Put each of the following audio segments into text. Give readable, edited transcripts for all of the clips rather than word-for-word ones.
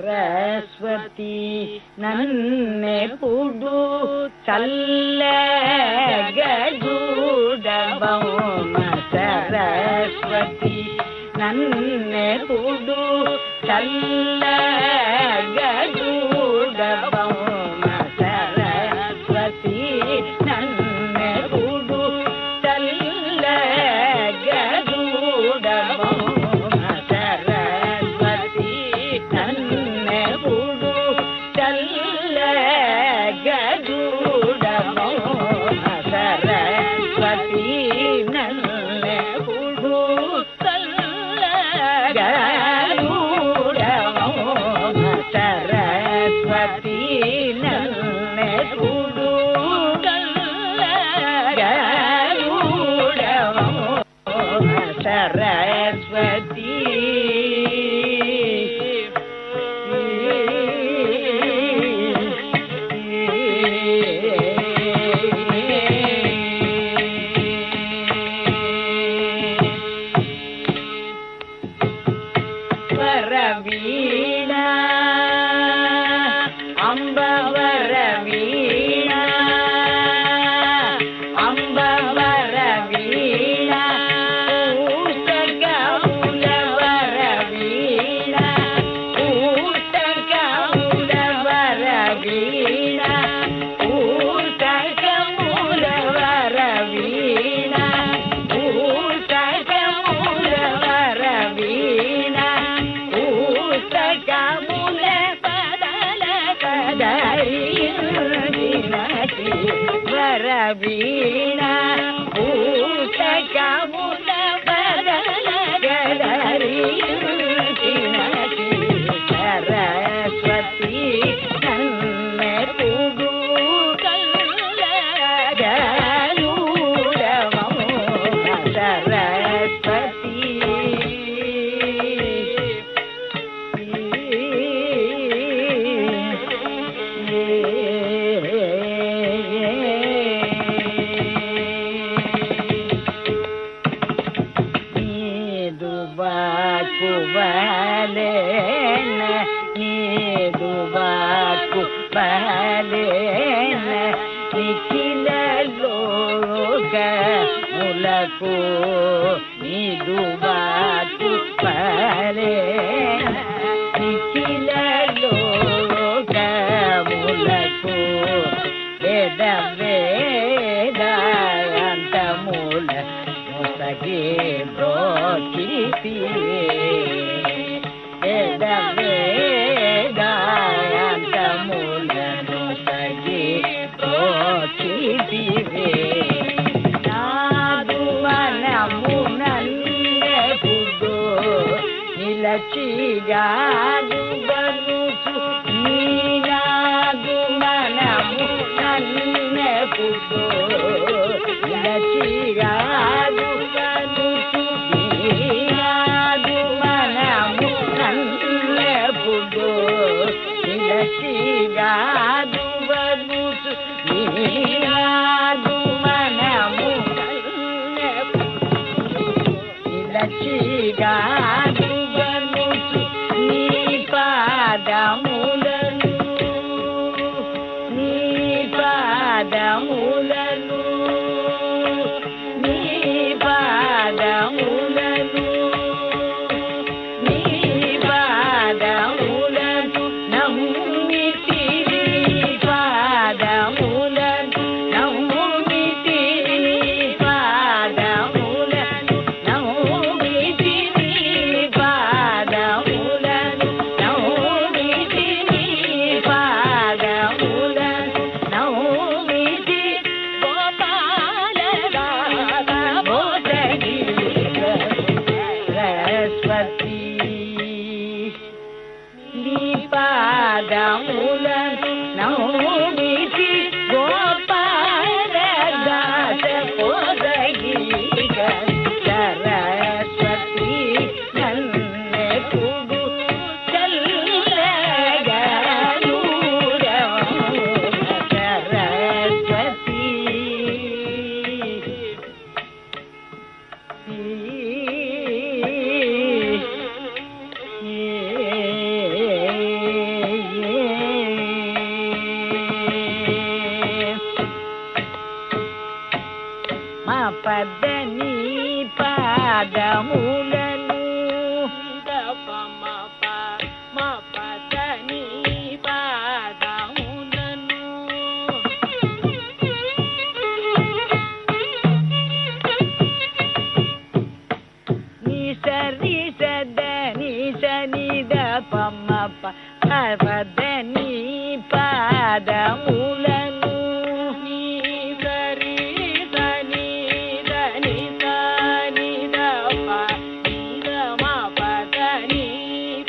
సరస్వతి నన్నెప్పుడు చల్లగజూడవమ్మ సరస్వతి నన్నెప్పుడు చల్లగజూడవమ్మ సరస్వతి నన్నెప్పుడు చల్లగజూడవమ్మ సరస్వతి నన్నెప్పుడు చల్లగజూడవమ్మ సరస్వతి నన్నెప్పుడు చల్లగజూడవమ్మ సరస్వతి నన్నెప్పుడు చల్లగజూడవమ్మ సరస్వతి వరవీణా అంబ వరవీణా అంబ వరవీణా ఊటకముల వరవీణా ఊటకముల వరవీణా ఊటకముల వరవీణా ఊటకముల వరవీణా ఊటకముల పదల కదరినటి వరవీణా ఊటకముల పదల కదరినటి సరస్వతి నన్నెప్పుడు చల్లగజూడవమ్మ సరస్వతి నీదుబాకు బలేన నీదుబాకు బలేన నిఖిల లోకములకు నీదుబాకు బలేన నిఖిల లోకములకు వేద వేదాంతముల ముసగి బ్రోచితివే వేద వేదాంతములను సగి బ్రోచితివే నాదు మనమునన్నెప్పుడు నిలచిగాదు బనుచు నీనాదు మనమునన్నెప్పుడు నిలచిగాదు బనుచు నీనాదు మనమునన్నెప్పుడు నిలచిగాదు బనుచు నీనాదు మనమునన్నెప్పుడు నిలచిగాదు బనుచు నీ పాదములను నీ పాదములను నీ పాదములను నీ పాదములను నమ్మితి నీ పాదములను నమ్మితి నీ పాదములను నమ్మితి నీ పాదములను నమ్మితి నీ పాదములను నమ్మితి గోప పదని పాదములను మా పదని పాదములను ని సరి సదని సని ద పమ పదని పాదములను నీ సరి సని దని సని ద మా పదని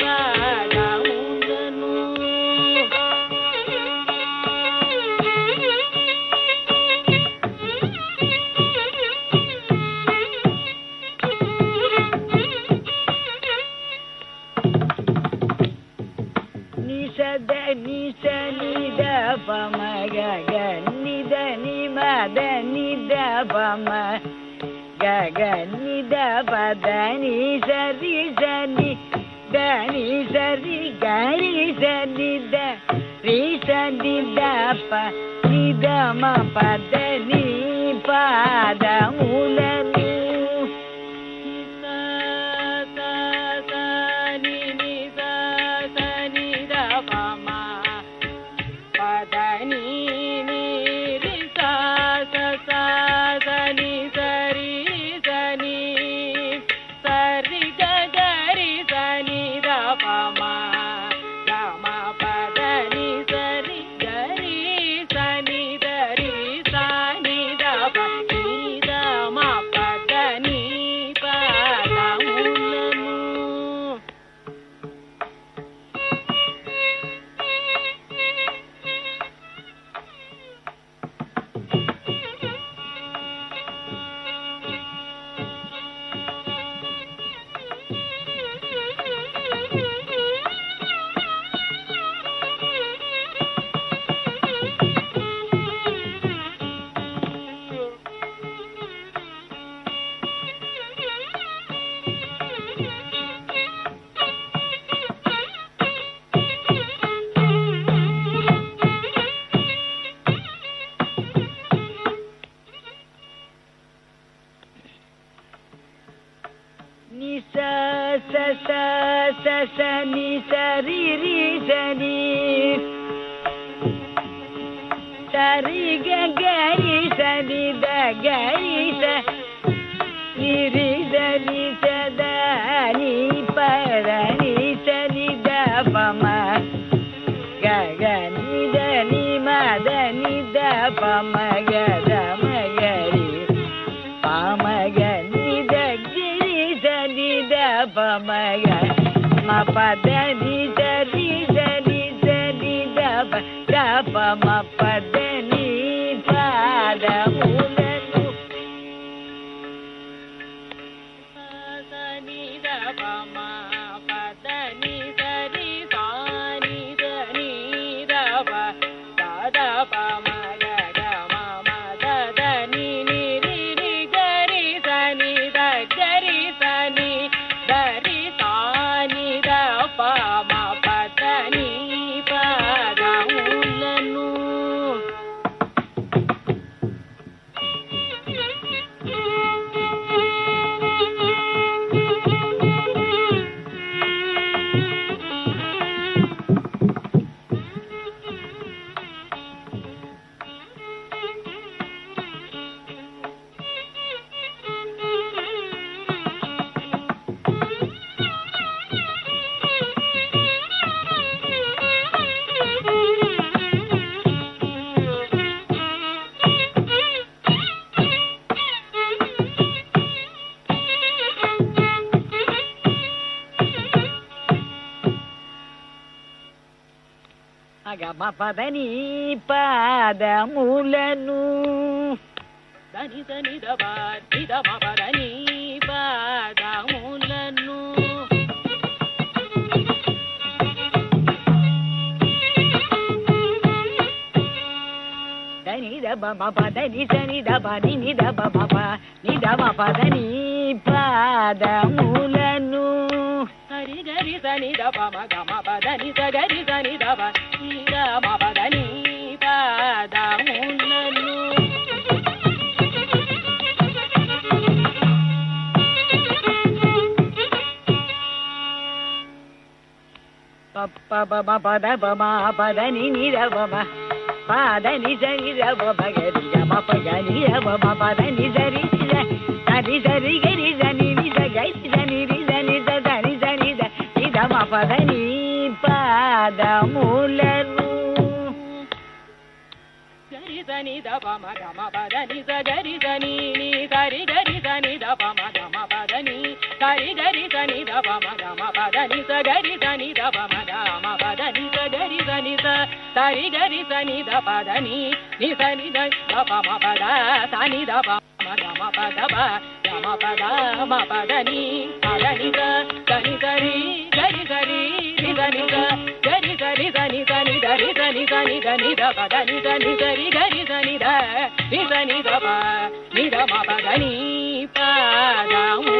పాదములను నిషద నిశని ద పమ గగ నిద నిమద నిద పమ గగ నిద పదని సరి సని దని సరి గరి సని ద రి సని ద ప నిద మ పదని పాదములను ని స స స స స ని సరి రి సని సరి గ గరి సని ద గరి స ని రి సని స ద ని పర ని సని ద పమ గ గ ని ద ని మ ద ని ద పమ గ ద మ గరి పమ గ ని ద పమ గ మ పదని సరి సరి సరి ద పమ పదని పాదములను సని ద మా పదని సరి సాని దని ద ద పమ గ మ ద దని ని రి రి గరి సని ద గరి సని దరి సాని ద పమ పదని పాదములను గమ పదని పాదములను దని దని ద ని ద మ పదని పాదములను దని ద మ పదని సని ద పని ని ద మ ప ని ద మ పదని పాదములను హరి గరి సని ద పమ గమ పదని స గరి సని ద ప ని ద మ పదని పాదములను పమ పద పమ పదని నిరవమ పదని సరి రవ భగరి గమ పగని రవ పదని సరి సరి సరి గరి సని ని గరి సని రి సని దని సని నిదమ పదని పాదములను గరి సని దప మగమ పదని సగరి సని ని సరి గరి సని దప మగమ పదని సరి గరి సని దప మగమ పదని సగరి సని దప మగమ పదని సగరి సని సరి గరి సని దప దని ని సని దప మ పద సని దప మగమ పదప గమ పద మ పదని పదని సని సరి గరి సరి రి సని గరి సరి సని సని గరి సని సని దని దప దని సని సరి గరి సని ద రి సని దప ని దమ పదని పాదము